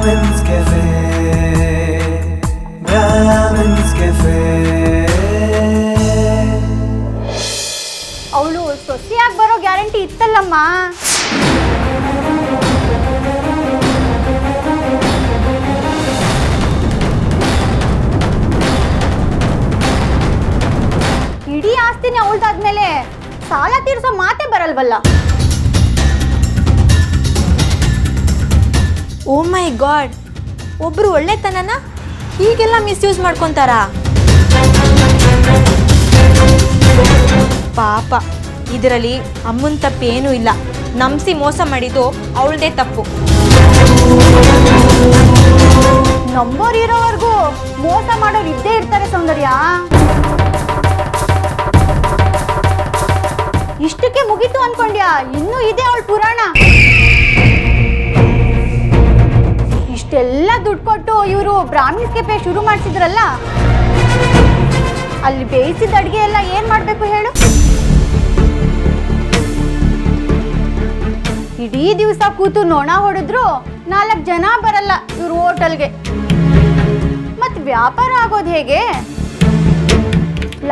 Brahmin's Cafe, Brahmin's Cafe. ಅವಳು ಸೊಸೆಯಾಗಿ ಬರೋ guarantee ಇತ್ತಲ್ಲಮ್ಮ. ಇಡೀ ಆಸ್ತಿನೇ ಅವಳ್ದಾದ್ಮೇಲೆ ಸಾಲ ತೀರ್ಸೋ ಮಾತೇ ಬರಲ್ವಲ್ಲ. ಓ ಮೈ ಗಾಡ್, ಒಬ್ರು ಒಳ್ಳೆತನನ ಹೀಗೆಲ್ಲ ಮಿಸ್ಯೂಸ್ ಮಾಡ್ಕೊತಾರ. ಪಾಪ, ಇದರಲ್ಲಿ ಅಮ್ಮನ ತಪ್ಪೇನೂ ಇಲ್ಲ. ನಂಬಿಸಿ ಮೋಸ ಮಾಡಿದ್ದು ಅವಳದೇ ತಪ್ಪು. ನಂಬೋರ್ ಇರೋವರೆಗೂ ಮೋಸ ಮಾಡೋರು ಇದ್ದೇ ಇರ್ತಾರೆ ಸೌಂದರ್ಯ. ಇಷ್ಟಕ್ಕೆ ಮುಗೀತು ಅನ್ಕೊಂಡ್ಯಾ? ಇನ್ನೂ ಇದೆ ಅವಳ ಪುರಾಣ. ಇಷ್ಟೆಲ್ಲ ದುಡ್ಡು ಕೊಟ್ಟು ಇವರು ಬ್ರಾಹ್ಮಿನ್ಸ್ ಕೆಫೆ ಶುರು ಮಾಡಿಸಿದ್ರಲ್ಲ, ಅಲ್ಲಿ ಬೇಯಿಸಿದ ಅಡುಗೆ ಎಲ್ಲ ಏನ್ ಮಾಡ್ಬೇಕು ಹೇಳು? ಇಡೀ ದಿವಸ ಕೂತು ನೊಣ ಹೊಡೆದ್ರು 4 ಜನ ಬರಲ್ಲ ಇವ್ರ ಹೋಟೆಲ್ಗೆ. ಮತ್ ವ್ಯಾಪಾರ ಆಗೋದು ಹೇಗೆ?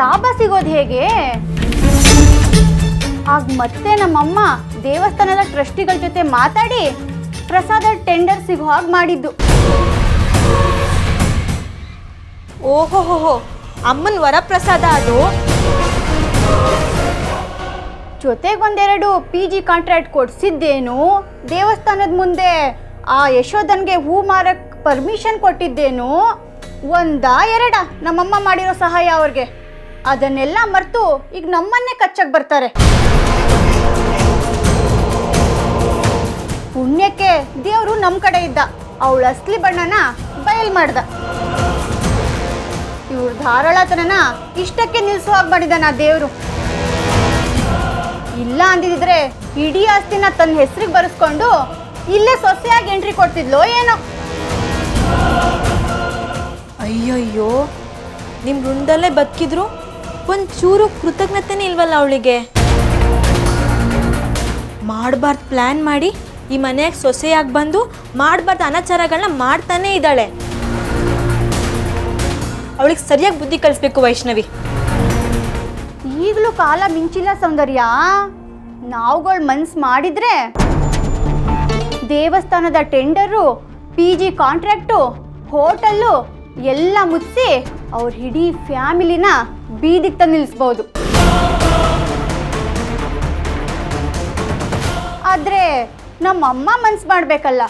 ಲಾಭ ಸಿಗೋದು ಹೇಗೆ? ಆಗ ಮತ್ತೆ ನಮ್ಮಮ್ಮ ದೇವಸ್ಥಾನದ ಟ್ರಸ್ಟಿಗಳ ಜೊತೆ ಮಾತಾಡಿ ಪ್ರಸಾದ ಟೆಂಡರ್ ಸಿಗೋ ಹಾಗೆ ಮಾಡಿದ್ದು. ಓಹೋಹೋ, ಅಮ್ಮನ ವರಪ್ರಸಾದ ಅದು. ಜೊತೆಗೊಂದೆರಡು PG ಕಾಂಟ್ರಾಕ್ಟ್ ಕೊಡ್ಸಿದ್ದೇನು, ದೇವಸ್ಥಾನದ ಮುಂದೆ ಆ ಯಶೋಧನ್ಗೆ ಹೂ ಮಾರಕ್ ಪರ್ಮಿಷನ್ ಕೊಟ್ಟಿದ್ದೇನು, ಎರಡ ನಮ್ಮಮ್ಮ ಮಾಡಿರೋ ಸಹಾಯ ಅವ್ರಿಗೆ. ಅದನ್ನೆಲ್ಲ ಮರೆತು ಈಗ ನಮ್ಮನ್ನೇ ಕಚ್ಚಕ್ ಬರ್ತಾರೆ. ಪುಣ್ಯಕ್ಕೆ ದೇವರು ನಮ್ಮ ಕಡೆ ಇದ್ದ, ಅವಳ ಅಸ್ಲಿ ಬಣ್ಣನ ಬಯಲ್ ಮಾಡ್ದ. ಇವ್ರ ಧಾರಾಳತನನ ಇಷ್ಟಕ್ಕೆ ನಿಲ್ಸೋ ಹಾಗೆ ಮಾಡಿದಾನ ದೇವರು. ಇಲ್ಲ ಅಂದಿದ್ರೆ ಇಡೀ ಆಸ್ತಿನ ತನ್ನ ಹೆಸರಿಗೆ ಬರೆಸ್ಕೊಂಡು ಇಲ್ಲೇ ಸೊಸೆಯಾಗಿ ಎಂಟ್ರಿ ಕೊಡ್ತಿದ್ಲೋ ಏನೋ. ಅಯ್ಯಯ್ಯೋ, ನಿಮ್ಮ ಋಣದಲ್ಲೇ ಬದುಕಿದ್ರು ಒಂಚೂರು ಕೃತಜ್ಞತೆನೇ ಇಲ್ವಲ್ಲ ಅವಳಿಗೆ. ಮಾಡಬಾರ್ದು ಪ್ಲ್ಯಾನ್ ಮಾಡಿ ಈ ಮನೆಯಾಗ ಸೊಸೆಯಾಗಿ ಬಂದು ಮಾಡಬಾರ್ದು ಅನಾಚಾರಗಳನ್ನ ಮಾಡ್ತಾನೇ ಇದ್ದಾಳೆ. ಅವಳಿಗೆ ಸರಿಯಾಗಿ ಬುದ್ಧಿ ಕಲಿಸ್ಬೇಕು ವೈಷ್ಣವಿ. ಈಗಲೂ ಕಾಲ ಮಿಂಚಿಲ್ಲ ಸೌಂದರ್ಯ. ನಾವುಗಳು ಮನ್ಸು ಮಾಡಿದ್ರೆ ದೇವಸ್ಥಾನದ ಟೆಂಡರು, PG ಕಾಂಟ್ರಾಕ್ಟು, ಹೋಟೆಲ್ಲು ಎಲ್ಲ ಮುಚ್ಚಿಸಿ ಅವ್ರ ಇಡೀ ಫ್ಯಾಮಿಲಿನ ಬೀದಿಗೆ ತಂದು ನಿಲ್ಲಿಸ್ಬೋದು. ಆದ್ರೆ ನಮ್ಮಮ್ಮ ಮನ್ಸು ಮಾಡಬೇಕಲ್ಲ.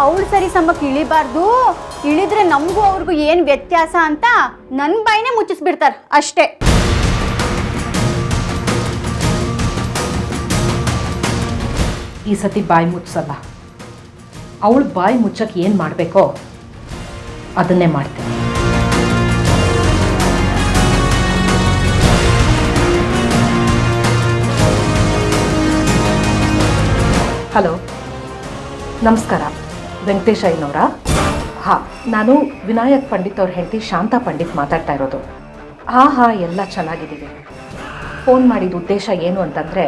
ಅವಳು ಸರಿ ಸಮಕ್ಕೆ ಇಳಿಬಾರ್ದು, ಇಳಿದ್ರೆ ನಮಗೂ ಅವ್ರಿಗೂ ಏನು ವ್ಯತ್ಯಾಸ ಅಂತ ನನ್ನ ಬಾಯಿನೇ ಮುಚ್ಚಿಸ್ಬಿಡ್ತಾರೆ ಅಷ್ಟೇ. ಈ ಸತಿ ಬಾಯಿ ಮುಚ್ಚಲ್ಲ. ಅವಳು ಬಾಯಿ ಮುಚ್ಚಕ್ಕೆ ಏನು ಮಾಡಬೇಕೋ ಅದನ್ನೇ ಮಾಡ್ತೀನಿ. ಹಲೋ, ನಮಸ್ಕಾರ. ವೆಂಕಟೇಶ್ ಅಯ್ಯನವರಾ? ಹಾಂ, ನಾನು ವಿನಾಯಕ್ ಪಂಡಿತ್ ಅವ್ರ ಹೆಂಡತಿ ಶಾಂತಾ ಪಂಡಿತ್ ಮಾತಾಡ್ತಾ ಇರೋದು. ಹಾಂ, ಎಲ್ಲ ಚೆನ್ನಾಗಿದ್ದೀವಿ. ಫೋನ್ ಮಾಡಿದ ಉದ್ದೇಶ ಏನು ಅಂತಂದರೆ,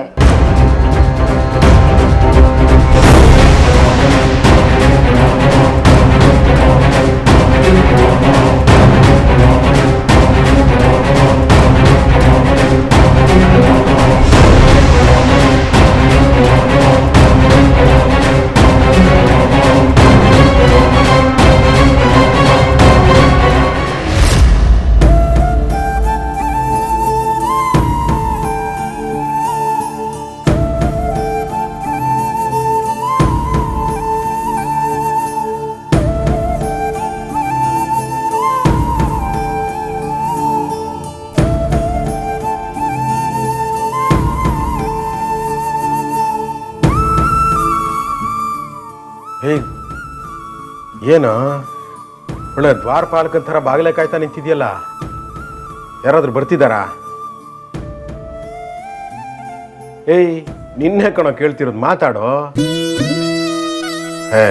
ಏನು ಒಳ್ಳೆ ದ್ವಾರಪಾಲಕನ ಥರ ಬಾಗಿಲೆ ಕಾಯ್ತಾ ನಿಂತಿದೆಯಲ್ಲ? ಯಾರಾದರೂ ಬರ್ತಿದ್ದಾರಾ? ಏಯ್, ನಿನ್ನೆ ಕಣೋ ಕೇಳ್ತಿರೋದು, ಮಾತಾಡೋ. ಹೇ,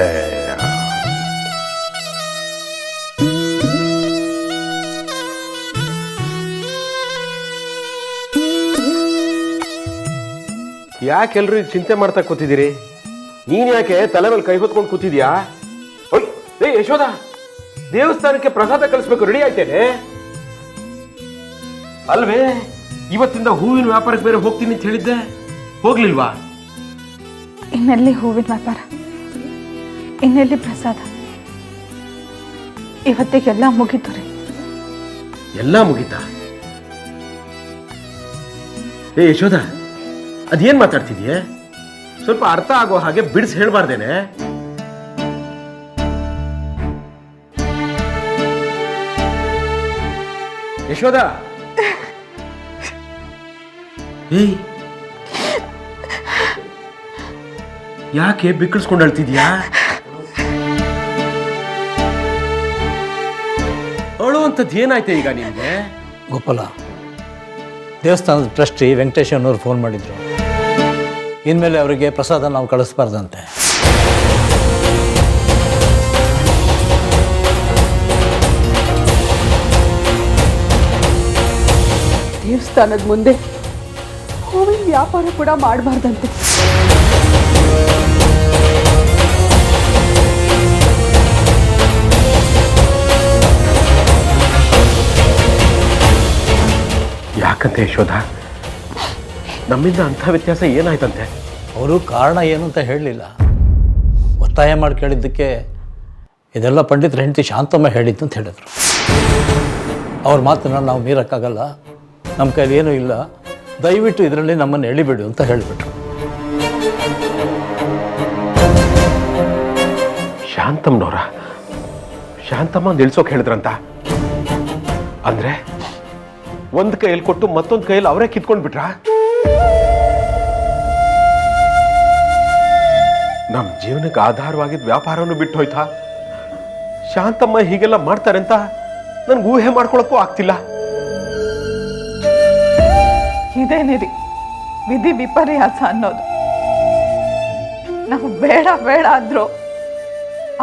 ಯಾಕೆಲ್ರು ಚಿಂತೆ ಮಾಡ್ತಾ ಕೂತಿದ್ದೀರಿ? ನೀನ್ ಯಾಕೆ ತಲೆ ಮೇಲೆ ಕೈ ಹೊತ್ಕೊಂಡು ಕೂತಿದ್ಯಾ? ಓಯ್ ಏ ಯಶೋಧ, ದೇವಸ್ಥಾನಕ್ಕೆ ಪ್ರಸಾದ ಕಳಿಸ್ಬೇಕು, ರೆಡಿ ಆಯ್ತೇನೆ ಅಲ್ವೇ? ಇವತ್ತಿಂದ ಹೂವಿನ ವ್ಯಾಪಾರಕ್ಕೆ ಬೇರೆ ಹೋಗ್ತೀನಿ ಅಂತ ಹೇಳಿದ್ದೆ, ಹೋಗ್ಲಿಲ್ವಾ? ಇನ್ನೆಲ್ಲಿ ಹೂವಿನ ವ್ಯಾಪಾರ, ಇನ್ನೆಲ್ಲಿ ಪ್ರಸಾದ? ಇವತ್ತಿಗೆಲ್ಲ ಮುಗೀತು ರೀ. ಎಲ್ಲ ಮುಗೀತಾ? ಏ ಯಶೋಧ, ಅದೇನ್ ಮಾತಾಡ್ತಿದ್ಯೆ? ಸ್ವಲ್ಪ ಅರ್ಥ ಆಗೋ ಹಾಗೆ ಬಿಡಿಸಿ ಹೇಳ್ಬಾರ್ದೇನೆ? ಯಶೋಧ, ಏಯ್ ಯಾಕೆ ಬಿಕ್ಕಳಿಸ್ಕೊಂಡು ಅಳ್ತಿದ್ಯಾ? ಅಳುವಂಥದ್ದು ಏನಾಯ್ತು ಈಗ ನಿಮ್ಗೆ? ಗೋಪಾಲ, ದೇವಸ್ಥಾನದ ಟ್ರಸ್ಟಿ ವೆಂಕಟೇಶ್ ಅನ್ನೋರು ಫೋನ್ ಮಾಡಿದ್ರು. ಇನ್ಮೇಲೆ ಅವರಿಗೆ ಪ್ರಸಾದ ನಾವು ಕಳಿಸ್ಬಾರ್ದಂತೆ. ದೇವಸ್ಥಾನದ ಮುಂದೆ ಹೂವಿನ ವ್ಯಾಪಾರ ಕೂಡ ಮಾಡಬಾರ್ದಂತೆ. ಯಾಕಂತೆ ಯಶೋಧ? ನಮ್ಮಿಂದ ಅಂಥ ವ್ಯತ್ಯಾಸ ಏನಾಯ್ತಂತೆ? ಅವರು ಕಾರಣ ಏನು ಅಂತ ಹೇಳಲಿಲ್ಲ. ಒತ್ತಾಯ ಮಾಡಿ ಕೇಳಿದ್ದಕ್ಕೆ ಇದೆಲ್ಲ ಪಂಡಿತರ ಹೆಂಡತಿ ಶಾಂತಮ್ಮ ಹೇಳಿದ್ದು ಅಂತ ಹೇಳಿದ್ರು. ಅವ್ರ ಮಾತನ್ನ ನಾವು ಮೀರಕ್ಕಾಗಲ್ಲ, ನಮ್ಮ ಕೈಲಿ ಏನೂ ಇಲ್ಲ, ದಯವಿಟ್ಟು ಇದರಲ್ಲಿ ನಮ್ಮನ್ನು ಎಳಿಬಿಡು ಅಂತ ಹೇಳಿಬಿಟ್ರು. ಶಾಂತಮ್ಮನವರ? ಶಾಂತಮ್ಮ ನಿಲ್ಸೋಕೆ ಹೇಳಿದ್ರಂತ? ಅಂದ್ರೆ ಒಂದು ಕೈಯಲ್ಲಿ ಕೊಟ್ಟು ಮತ್ತೊಂದು ಕೈಯಲ್ಲಿ ಅವರೇ ಕಿತ್ಕೊಂಡು ಬಿಟ್ರಾ? ನಮ್ಮ ಜೀವನಕ್ಕೆ ಆಧಾರವಾಗಿದ್ದ ವ್ಯಾಪಾರವನ್ನು ಬಿಟ್ಟು ಹೋಯ್ತಾ? ಶಾಂತಮ್ಮ ಹೀಗೆಲ್ಲ ಮಾಡ್ತಾರೆ ಅಂತ ನನ್ಗೆ ಊಹೆ ಮಾಡ್ಕೊಳಕ್ಕೂ ಆಗ್ತಿಲ್ಲ. ಇದೇನಿರಿ ವಿಧಿ ವಿಪರ್ಯಾಸ ಅನ್ನೋದು. ನಾವು ಬೇಡ ಬೇಡ ಅಂದ್ರು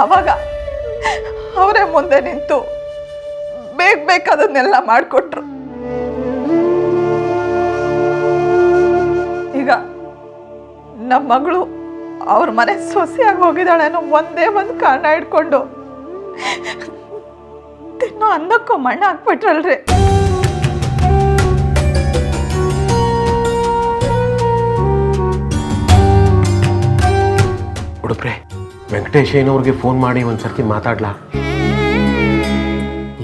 ಅವಾಗ ಅವರೇ ಮುಂದೆ ನಿಂತು ಬೇಕಾದನ್ನೆಲ್ಲ ಮಾಡಿಕೊಟ್ರು. ಈಗ ನಮ್ಮ ಮಗಳು ಅವ್ರ ಮನೆ ಸೊಸೆಯಾಗಿ ಹೋಗಿದ್ದಾಳೆ ಅನ್ನೋ ಒಂದೇ ಒಂದು ಕಾರಣ ಇಟ್ಕೊಂಡು ತಿನ್ನೋ ಅನ್ನಕ್ಕೂ ಮಣ್ಣ ಹಾಕ್ಬಿಟ್ರಲ್ರಿ. ಉಡುಪ್ರೆ, ವೆಂಕಟೇಶಯ್ಯನವ್ರಿಗೆ ಫೋನ್ ಮಾಡಿ ಒಂದ್ಸರ್ತಿ ಮಾತಾಡ್ಲಾ?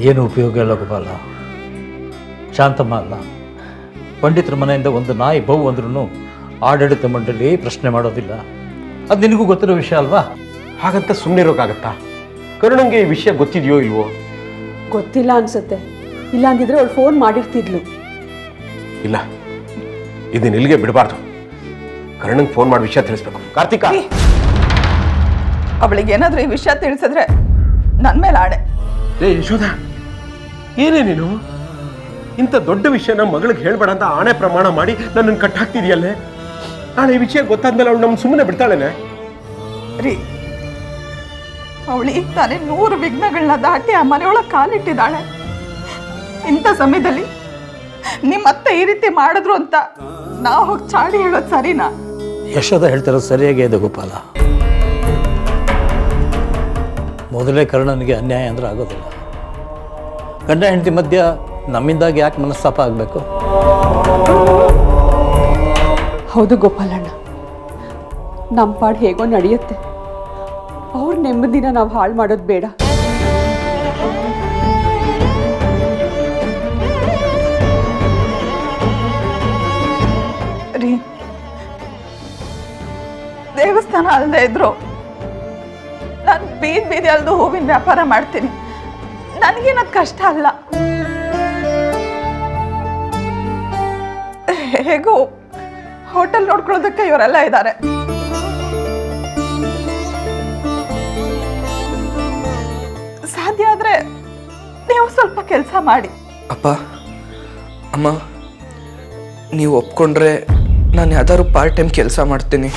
ಏನು ಉಪಯೋಗ ಇಲ್ಲ ಗೋಪಾಲ. ಶಾಂತಮ್ಮ ಅಲ್ಲ, ಪಂಡಿತರ ಮನೆಯಿಂದ ಒಂದು ನಾಯಿ ಬಹು ಅಂದ್ರೂ ಆಡಳಿತ ಮಂಡಳಿ ಪ್ರಶ್ನೆ ಮಾಡೋದಿಲ್ಲ. ಅದು ನಿನಗೂ ಗೊತ್ತಿರೋ ವಿಷಯ ಅಲ್ವಾ? ಹಾಗಂತ ಸುಮ್ಮನೆ ಇರೋಕ್ಕಾಗತ್ತಾ? ಕರುಣಂಗೆ ಈ ವಿಷಯ ಗೊತ್ತಿದೆಯೋ ಇಲ್ವೋ? ಗೊತ್ತಿಲ್ಲ ಅನ್ಸುತ್ತೆ. ಇಲ್ಲ ಅಂದಿದ್ರೆ ಅವಳು ಫೋನ್ ಮಾಡಿರ್ತಿದ್ಲು. ಇಲ್ಲ, ಇದನ್ನ ಇಲ್ಲಿಗೆ ಬಿಡಬಾರ್ದು. ಕರುಣಂಗೆ ಫೋನ್ ಮಾಡಿ ವಿಷಯ ತಿಳಿಸ್ಬೇಕು. ಕಾರ್ತಿಕ, ಅವಳಿಗೆ ಏನಾದ್ರೂ ಈ ವಿಷಯ ತಿಳಿಸಿದ್ರೆ ನನ್ನ ಮೇಲೆ ಆಣೆ. ಏ ಯಶೋಧ, ಏನೇ ನೀನು ಇಂಥ ದೊಡ್ಡ ವಿಷಯನ ಮಗಳಿಗೆ ಹೇಳ್ಬೇಡ ಅಂತ ಆಣೆ ಪ್ರಮಾಣ ಮಾಡಿ ನನ್ನನ್ನು ಕಟ್ಟಾಕ್ತಿದೆಯಲ್ಲೇ? ನಾಳೆ ಈ ವಿಷಯ ಗೊತ್ತಾದ್ಮೇಲೆ ಅವಳು ನಮ್ಮ ಸುಮ್ಮನೆ ಬಿಡ್ತಾಳೇನೆ? ರೀ, ಅವಳು ಈಗ ತಾನೇ 100 ವಿಘ್ನಗಳನ್ನ ದಾಟಿ ಆ ಮನೆಯೊಳಗೆ ಕಾಲಿಟ್ಟಿದ್ದಾಳೆ. ಇಂಥ ಸಮಯದಲ್ಲಿ ನಿಮ್ಮತ್ತೆ ಈ ರೀತಿ ಮಾಡಿದ್ರು ಅಂತ ನಾವು ಹೋಗಿ ಚಾಡಿ ಹೇಳೋದು ಸರಿನಾ? ಯಶೋಧ ಹೇಳ್ತಿರೋದು ಸರಿಯಾಗಿ ಇದೆ ಗೋಪಾಲ. ಮೊದಲೇ ಕರ್ಣನಿಗೆ ಅನ್ಯಾಯ ಅಂದ್ರೆ ಆಗೋದಿಲ್ಲ. ಗಂಡ ಹೆಂಡತಿ ಮಧ್ಯ ನಮ್ಮಿಂದಾಗಿ ಯಾಕೆ ಮನಸ್ತಾಪ ಆಗಬೇಕು? ಹೌದು ಗೋಪಾಲಣ್ಣ, ನಮ್ಮ ಪಾಡು ಹೇಗೋ ನಡೆಯುತ್ತೆ. ಅವ್ರ ನೆಮ್ಮದಿನ ನಾವು ಹಾಳು ಮಾಡೋದು ಬೇಡ. ರೀ, ದೇವಸ್ಥಾನ ಅಲ್ಲದೆ ಇದ್ರು ನಾನು ಬೀದಿ ಅಲ್ದು ಹೂವಿನ ವ್ಯಾಪಾರ ಮಾಡ್ತೀನಿ. ನನಗೇನದು ಕಷ್ಟ ಅಲ್ಲ. ಹೇಗೋ ಹೋಟೆಲ್ ನೋಡ್ಕೊಳ್ಳೋದಕ್ಕೆ ಇವರೆಲ್ಲ ಇದ್ದಾರೆ. ಸಾಧ್ಯ ಆದ್ರೆ ನೀವು ಸ್ವಲ್ಪ ಕೆಲಸ ಮಾಡಿ. ಅಪ್ಪ ಅಮ್ಮ, ನೀವು ಒಪ್ಕೊಂಡ್ರೆ ನಾನು ಯಾವ್ದಾದ್ರು ಪಾರ್ಟ್ ಟೈಮ್ ಕೆಲಸ ಮಾಡ್ತೀನಿ.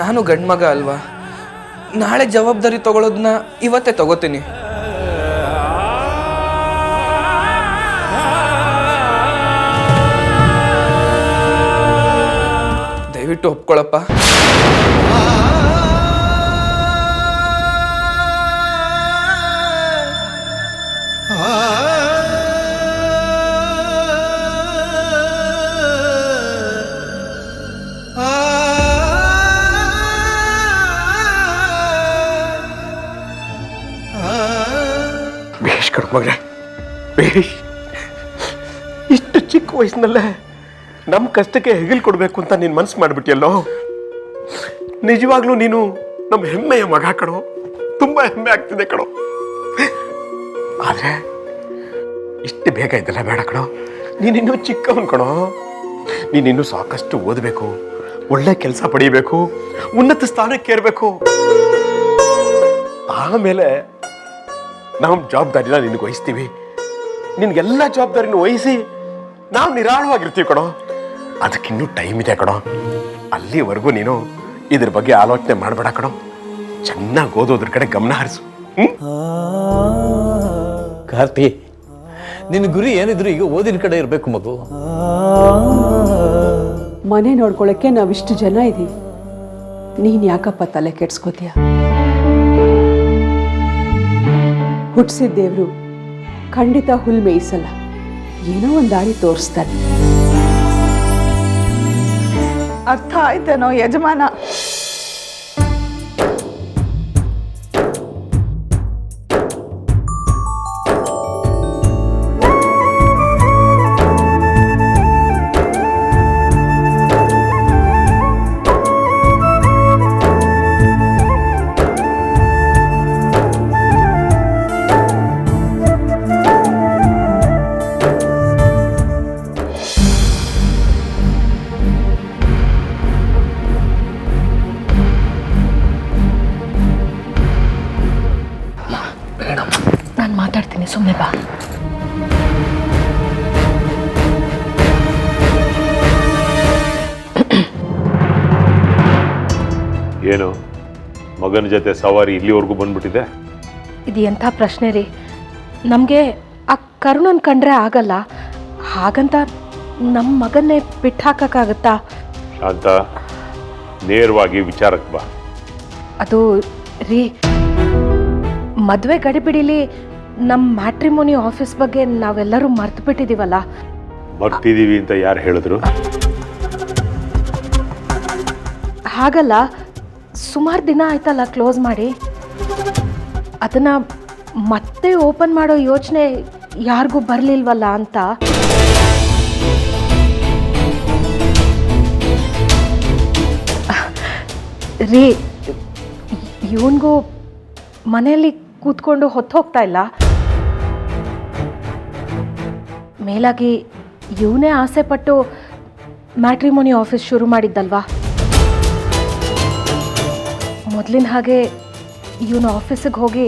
ನಾನು ಗಂಡ್ಮಗ ಅಲ್ವಾ, ನಾಳೆ ಜವಾಬ್ದಾರಿ ತಗೊಳ್ಳೋದನ್ನ ಇವತ್ತೇ ತಗೋತೀನಿ. ದಯವಿಟ್ಟು ಒಪ್ಕೊಳಪ್ಪ. ಬೇಷ್ ಕಣೋ ಮಗಳೇ, ಬೇಷ್. ಇಷ್ಟು ಚಿಕ್ಕ ವಯಸ್ಸಿನಲ್ಲೇ ನಮ್ಮ ಕಷ್ಟಕ್ಕೆ ಹೆಗಲು ಕೊಡಬೇಕು ಅಂತ ನೀನು ಮನಸ್ಸು ಮಾಡಿಬಿಟ್ಟಿಯಲ್ಲೋ. ನಿಜವಾಗ್ಲೂ ನೀನು ನಮ್ಮ ಹೆಮ್ಮೆಯ ಮಗ ಕಣೋ, ತುಂಬ ಹೆಮ್ಮೆ ಆಗ್ತಿದೆ ಕಣೋ. ಆದರೆ ಇಷ್ಟು ಬೇಗ ಇದೆಲ್ಲ ಬೇಡ ಕಣೋ, ನೀನಿನ್ನೂ ಚಿಕ್ಕವನು ಕಣೋ. ನೀನಿನ್ನೂ ಸಾಕಷ್ಟು ಓದಬೇಕು, ಒಳ್ಳೆ ಕೆಲಸ ಪಡೀಬೇಕು, ಉನ್ನತ ಸ್ಥಾನಕ್ಕೇರಬೇಕು. ಆಮೇಲೆ ನಾವು ಜವಾಬ್ದಾರಿನ ನಿನಗೆ ವಹಿಸ್ತೀವಿ. ನಿನಗೆಲ್ಲ ಜವಾಬ್ದಾರಿನ ವಹಿಸಿ ನಾವು ನಿರಾಳವಾಗಿರ್ತೀವಿ ಕಣೋ. ಅದಕ್ಕಿನ್ನೂ ಟೈಮ್ ಇದೆ ಕಣೋ. ಅಲ್ಲಿವರೆಗೂ ನೀನು ಇದ್ರ ಬಗ್ಗೆ ಆಲೋಚನೆ ಮಾಡಬೇಡ ಕಣೋ. ಚೆನ್ನಾಗಿ ಓದೋದ್ರ ಕಡೆ ಗಮನ ಹರಿಸು. ಕಾರ್ತಿ, ನಿನ್ನ ಗುರಿ ಏನಿದ್ರು ಈಗ ಓದಿನ ಕಡೆ ಇರಬೇಕು ಮಗು. ಮನೆ ನೋಡ್ಕೊಳ್ಳೋಕ್ಕೆ ನಾವಿಷ್ಟು ಜನ ಇದ್ದೀವಿ, ನೀನು ಯಾಕಪ್ಪ ತಲೆ ಕೆಡ್ಸ್ಕೋತೀಯ? ಹುಟ್ಟಿಸಿದ ದೇವರು ಖಂಡಿತ ಹುಲ್ ಮೇಯಿಸಲ್ಲ, ಏನೋ ಒಂದು ದಾರಿ ತೋರಿಸ್ತಾನೆ. ಅರ್ಥ ಆಯ್ತೇನೋ ಯಜಮಾನ? ನಾನು ಮಾತಾಡ್ತೀನಿ, ಸುಮ್ಮನೆ ಬಾ. ಏನು ಮಗನ ಜೊತೆ ಸವಾರಿ ಇಲ್ಲಿವರೆಗೂ ಬಂದ್ಬಿಟ್ಟಿದೆ? ಇದು ಎಂಥ ಪ್ರಶ್ನೆ ರೀ? ನಮಗೆ ಆ ಕರುಣನ್ ಕಂಡ್ರೆ ಆಗಲ್ಲ, ಹಾಗಂತ ನಮ್ಮ ಮಗನ್ನೇ ಬಿಟ್ಟು ಹಾಕಕ್ಕಾಗತ್ತಾ? ಶಾಂತ, ನೇರವಾಗಿ ವಿಚಾರಕ್ಕೆ ಬಾ. ಅದು ರೀ, ಮದುವೆ ಗಡಿಬಿಡಿಲಿ ನಮ್ಮ ಮ್ಯಾಟ್ರಿಮೋನಿ ಆಫೀಸ್ ಬಗ್ಗೆ ನಾವೆಲ್ಲರೂ ಮರ್ತು ಬಿಟ್ಟಿದ್ದೀವಲ್ಲ. ಮರ್ತಿದ್ದೀವಿ ಅಂತ ಯಾರು ಹೇಳಿದ್ರು? ಹಾಗಲ್ಲ, ಸುಮಾರು ದಿನ ಆಯ್ತಲ್ಲ ಕ್ಲೋಸ್ ಮಾಡಿ. ಅದನ್ನು ಮತ್ತೆ ಓಪನ್ ಮಾಡೋ ಯೋಚನೆ ಯಾರಿಗೂ ಬರಲಿಲ್ವಲ್ಲ ಅಂತ. ರೀ, ಇವನಿಗೂ ಮನೆಯಲ್ಲಿ ಕೂತ್ಕೊಂಡು ಹೊತ್ತು ಹೋಗ್ತಾ ಇಲ್ಲ. ಮೇಲಾಗಿ ಇವನೇ ಆಸೆ ಪಟ್ಟು ಮ್ಯಾಟ್ರಿಮೋನಿ ಆಫೀಸ್ ಶುರು ಮಾಡಿದ್ದಲ್ವಾ. ಮೊದಲಿನ ಹಾಗೆ ಇವನು ಆಫೀಸಿಗೆ ಹೋಗಿ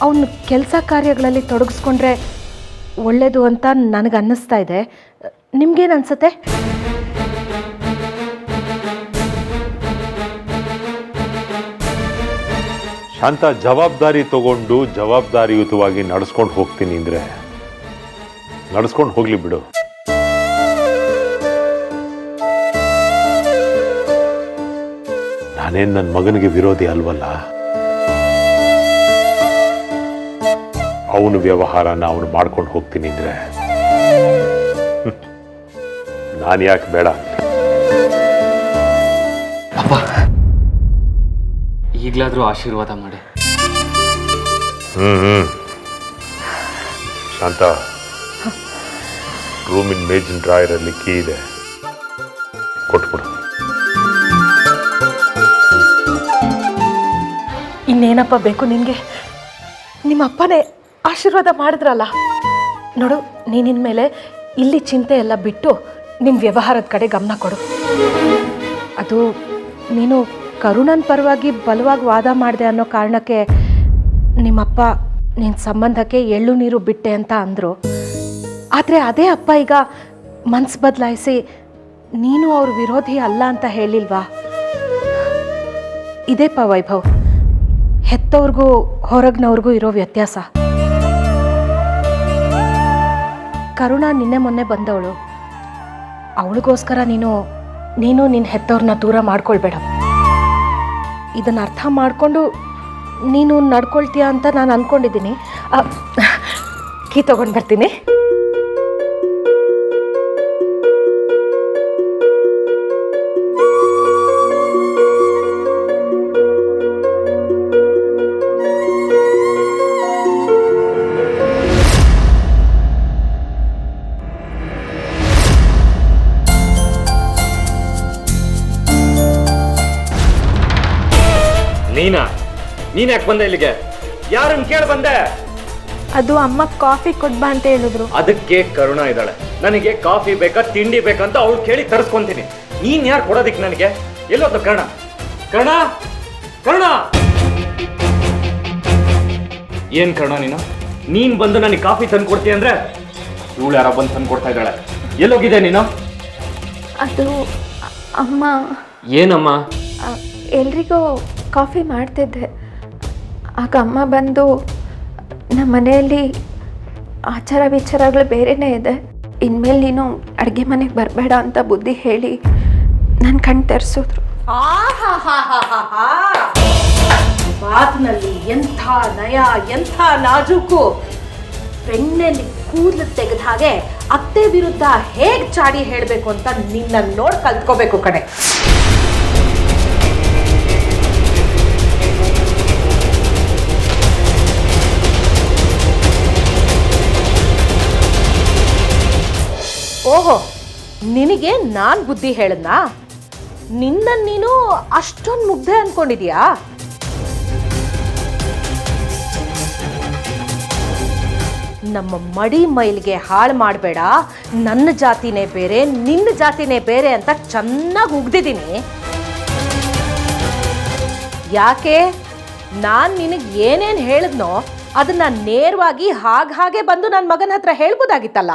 ಅವನ ಕೆಲಸ ಕಾರ್ಯಗಳಲ್ಲಿ ತೊಡಗಿಸ್ಕೊಂಡ್ರೆ ಒಳ್ಳೆಯದು ಅಂತ ನನಗೆ ಅನ್ನಿಸ್ತಾ ಇದೆ. ನಿಮ್ಗೇನು ಅನ್ಸುತ್ತೆ? ಶಾಂತ, ಜವಾಬ್ದಾರಿ ತಗೊಂಡು ಜವಾಬ್ದಾರಿಯುತವಾಗಿ ನಡೆಸ್ಕೊಂಡು ಹೋಗ್ತೀನಿ ಅಂದರೆ ನಡೆಸ್ಕೊಂಡು ಹೋಗ್ಲಿ ಬಿಡು. ನಾನೇನು ನನ್ನ ಮಗನಿಗೆ ವಿರೋಧಿ ಅಲ್ವಲ್ಲ. ಅವನ ವ್ಯವಹಾರನ ಅವನು ಮಾಡ್ಕೊಂಡು ಹೋಗ್ತೀನಿ ಅಂದರೆ ನಾನು ಯಾಕೆ ಬೇಡ? ಅಪ್ಪ, ಈಗಲಾದರೂ ಆಶೀರ್ವಾದ ಮಾಡಿ. ಶಾಂತ, ರೂಮಿನ ಮೇಜಿನ ಡ್ರಾಯರಲ್ಲಿ ಕೀ ಇದೆ, ಕೊಟ್ಬಿಡು. ಇನ್ನೇನಪ್ಪ ಬೇಕು ನಿನಗೆ? ನಿಮ್ಮ ಅಪ್ಪನೇ ಆಶೀರ್ವಾದ ಮಾಡಿದ್ರಲ್ಲ. ನೋಡು, ನೀನಿನ್ಮೇಲೆ ಇಲ್ಲಿ ಚಿಂತೆ ಎಲ್ಲ ಬಿಟ್ಟು ನಿನ್ನ ವ್ಯವಹಾರದ ಕಡೆ ಗಮನ ಕೊಡು. ಅದು ನೀನು ಕರುಣನ್ ಪರವಾಗಿ ಬಲವಾಗಿ ವಾದ ಮಾಡಿದೆ ಅನ್ನೋ ಕಾರಣಕ್ಕೆ ನಿಮ್ಮಪ್ಪ ನಿನ್ನ ಸಂಬಂಧಕ್ಕೆ ಎಳ್ಳು ನೀರು ಬಿಟ್ಟೆ ಅಂತ ಅಂದರು. ಆದರೆ ಅದೇ ಅಪ್ಪ ಈಗ ಮನಸ್ಸು ಬದಲಾಯಿಸಿ ನೀನು ಅವ್ರ ವಿರೋಧಿ ಅಲ್ಲ ಅಂತ ಹೇಳಿಲ್ವಾ? ಇದೇಪ ವೈಭವ್, ಹೆತ್ತವ್ರಿಗೂ ಹೊರಗ್ನವ್ರಿಗೂ ಇರೋ ವ್ಯತ್ಯಾಸ. ಕರುಣಾ ನಿನ್ನೆ ಮೊನ್ನೆ ಬಂದವಳು. ಅವಳಿಗೋಸ್ಕರ ನೀನು ನಿನ್ನ ಹೆತ್ತವ್ರನ್ನ ದೂರ ಮಾಡ್ಕೊಳ್ಬೇಡ. ಇದನ್ನು ಅರ್ಥ ಮಾಡಿಕೊಂಡು ನೀನು ನಡ್ಕೊಳ್ತೀಯ ಅಂತ ನಾನು ಅಂದ್ಕೊಂಡಿದ್ದೀನಿ. ಕೀ ತಗೊಂಡು ಬರ್ತೀನಿ. ನೀನ್ ಯಾಕೆ ಬಂದೆ ಇಲ್ಲಿಗೆ? ಯಾರನ್ನ ಕೇಳಿ ಬಂದೆ? ಅದು ಅಮ್ಮ ಕಾಫಿ ಕೊಡ್ಬಾ ಅಂತ ಹೇಳಿದ್ರು. ಅದಕ್ಕೆ ಕರುಣಾ ಇದ್ದಾಳೆ. ನನಗೆ ಕಾಫಿ ಬೇಕಾ ತಿಂಡಿ ಬೇಕಂತ ಅವಳು ಕೇಳಿ ತರಿಸ್ಕೊಂತೀನಿ. ನೀನ್ ಯಾರು ಕೊಡೋದಿಕ್ ನನಗೆ? ಎಲ್ಲೋದು ಕರ್ಣ? ಕರ್ಣ ಕರ್ಣ ಏನ್ ಕರ್ಣ ನೀನ್ ಬಂದು ನನಗೆ ಕಾಫಿ ತಂದು ಕೊಡ್ತೀಯ ಅಂದ್ರೆ ಇವಳು ಯಾರೋ ಬಂದು ತಂದು ಕೊಡ್ತಾ ಇದ್ದಾಳೆ. ಎಲ್ಲೋಗಿದೆ ನೀನು? ಅದು ಅಮ್ಮ. ಏನಮ್ಮ? ಎಲ್ರಿಗೂ ಕಾಫಿ ಮಾಡ್ತಿದ್ದೆ. ಆಗ ಅಮ್ಮ ಬಂದು ನಮ್ಮ ಮನೆಯಲ್ಲಿ ಆಚಾರ ವಿಚಾರಗಳು ಬೇರೆನೇ ಇದೆ, ಇನ್ಮೇಲೆ ನೀನು ಅಡುಗೆ ಮನೆಗೆ ಬರಬೇಡ ಅಂತ ಬುದ್ಧಿ ಹೇಳಿ ನನ್ನ ಕಣ್ಣು ತೆರೆಸಿದ್ರು. ಮಾತಿನಲ್ಲಿ ಎಂಥ ನಯ, ಎಂಥ ನಾಜೂಕು. ಬೆಣ್ಣೆಲಿ ಕೂದಲು ತೆಗೆದ ಹಾಗೆ ಅತ್ತೆ ವಿರುದ್ಧ ಹೇಗೆ ಚಾಡಿ ಹೇಳಬೇಕು ಅಂತ ನಿನ್ನ ನೋಡಿ ಕಲ್ತ್ಕೋಬೇಕು ಕಣೆ. ಓಹೋ, ನಿನಗೆ ನಾನು ಬುದ್ಧಿ ಹೇಳದ್ನಾ? ನಿನ್ನ ನೀನು ಅಷ್ಟೊಂದು ಮುಗ್ಧೆ ಅನ್ಕೊಂಡಿದ್ಯಾ? ನಮ್ಮ ಮಡಿ ಮೈಲಿಗೆ ಹಾಳು ಮಾಡಬೇಡ, ನನ್ನ ಜಾತಿನೇ ಬೇರೆ ನಿನ್ನ ಜಾತಿನೇ ಬೇರೆ ಅಂತ ಚೆನ್ನಾಗಿ ಉಗ್ದಿದ್ದೀನಿ. ಯಾಕೆ? ನಾನು ನಿನಗೆ ಏನೇನು ಹೇಳಿದ್ನೋ ಅದನ್ನ ನೇರವಾಗಿ ಹಾಗೆ ಬಂದು ನನ್ನ ಮಗನ ಹತ್ರ ಹೇಳ್ಬೋದಾಗಿತ್ತಲ್ಲ.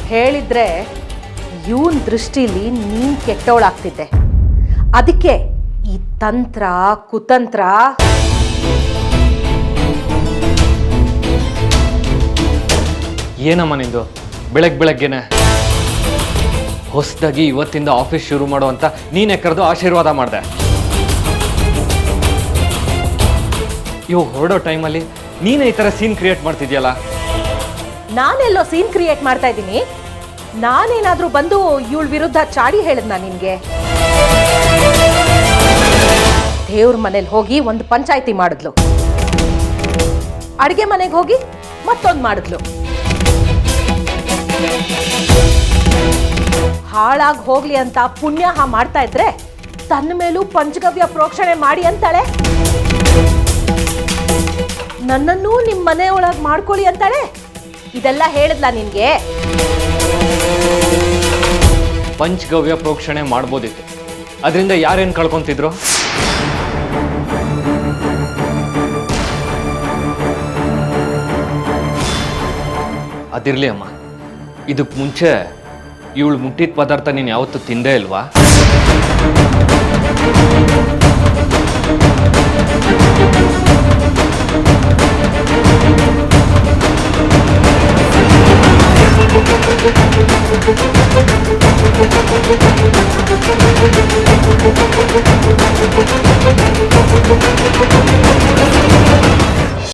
ಹೇಳಿದ್ರೆ ಇವನ್ ದೃಷ್ಟಿಲಿ ನೀನ್ ಕೆಟ್ಟವಳಾಗ್ತಿದ್ದೆ. ಅದಕ್ಕೆ ಈ ತಂತ್ರ ಕುತಂತ್ರ. ಏನಮ್ಮ ನಿಂದು ಬೆಳಗ್ಗೆನೆ ಹೊಸದಾಗಿ ಇವತ್ತಿಂದ ಆಫೀಸ್ ಶುರು ಮಾಡುವಂತ ನೀನೇ ಕರೆದು ಆಶೀರ್ವಾದ ಮಾಡಿದೆ. ಇವು ಹೊರಡೋ ಟೈಮಲ್ಲಿ ನೀನೇ ಈ ಥರ ಸೀನ್ ಕ್ರಿಯೇಟ್ ಮಾಡ್ತಿದ್ಯಲ್ಲ. ನಾನೆಲ್ಲೋ ಸೀನ್ ಕ್ರಿಯೇಟ್ ಮಾಡ್ತಾ ಇದ್ದೀನಿ? ನಾನೇನಾದ್ರೂ ಬಂದು ಇವಳ ವಿರುದ್ಧ ಚಾಡಿ ಹೇಳಿದ್ನಾ ನಿನ್ಗೆ? ದೇವ್ರ ಮನೇಲಿ ಹೋಗಿ ಒಂದು ಪಂಚಾಯಿತಿ ಮಾಡಿದ್ಲು, ಅಡಿಗೆ ಮನೆಗೆ ಹೋಗಿ ಮತ್ತೊಂದು ಮಾಡಿದ್ಲು. ಹಾಳಾಗಿ ಹೋಗ್ಲಿ ಅಂತ ಪುಣ್ಯಾಹ ಮಾಡ್ತಾ ಇದ್ರೆ ತನ್ನ ಮೇಲೂ ಪಂಚಗವ್ಯ ಪ್ರೋಕ್ಷಣೆ ಮಾಡಿ ಅಂತಾಳೆ. ನನ್ನನ್ನೂ ನಿಮ್ಮ ಮನೆ ಒಳಗೆ ಮಾಡ್ಕೊಳ್ಳಿ ಅಂತಾಳೆ. ಇದೆಲ್ಲ ಹೇಳಿದ್ಲಾ ನಿನ್ಗೆ? ಪಂಚಗವ್ಯ ಪ್ರೋಕ್ಷಣೆ ಮಾಡ್ಬೋದಿತ್ತು, ಅದರಿಂದ ಯಾರೇನು ಕಳ್ಕೊಂತಿದ್ರು? ಅದಿರ್ಲಿ ಅಮ್ಮ, ಇದಕ್ಕೆ ಮುಂಚೆ ಇವಳು ಮುಟ್ಟಿದ ಪದಾರ್ಥ ನೀನು ಯಾವತ್ತೂ ತಿಂದೇ ಇಲ್ವಾ? Thank you.